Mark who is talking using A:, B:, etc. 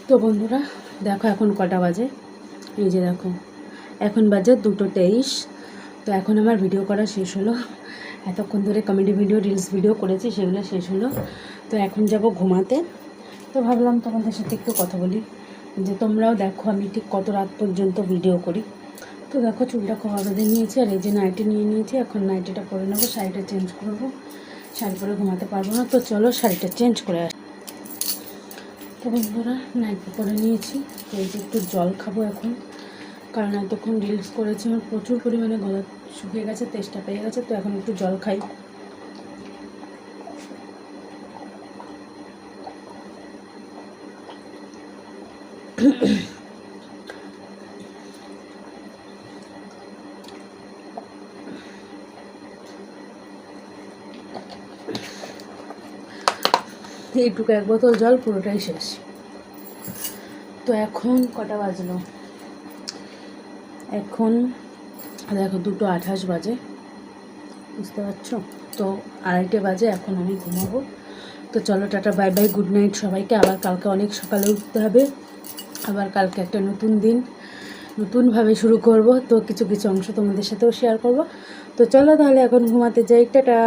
A: তো বন্ধুরা দেখো এখন কটা বাজে, এই যে দেখো এখন বাজে 2:23। তো এখন আমার ভিডিও করা শেষ হলো। এতক্ষণ ধরে কমেডি ভিডিও রিলস ভিডিও করেছি, সেগুলো শেষ হলো। তো এখন যাব ঘুমাতে। তো ভাবলাম তোমাদের সাথে একটু কথা বলি, যে তোমরাও দেখো আমি ঠিক কত রাত পর্যন্ত ভিডিও করি। তো দেখো চুলটা খোয়া বেঁধে নিয়েছি, আর এই যে নাইটি নিয়ে নিয়েছি। এখন নাইটিটা পরে নেবো, শাড়িটা চেঞ্জ করবো। শাড়ি পরে ঘুমাতে পারবো না, তো চলো শাড়িটা চেঞ্জ করে আসি। তো বন্ধুরা নাইটি পরে নিয়েছি। তো এই যে একটু জল খাবো এখন, কারণ এতক্ষণ রিলস করেছি, আমার প্রচুর পরিমাণে গলা শুকিয়ে গেছে, তেষ্টা পেয়ে গেছে। তো এখন একটু জল খাই। এইটুকু এক বোতল জল পুরোটাই শেষ। তো এখন কটা বাজলো, এখন দেখো 2:28 বাজে, বুঝতে পারছো? তো 2:30 বাজে, এখন আমি ঘুমাবো। তো চলো tata bye bye, good night সবাইকে। আবার কালকে অনেক সকালে উঠতে হবে, আবার কালকে একটা নতুন দিন, নতুনভাবে শুরু করব। তো কিছু কিছু অংশ তোমাদের সাথেও শেয়ার করব। তো চলো তাহলে এখন ঘুমাতে যাই, টাটা।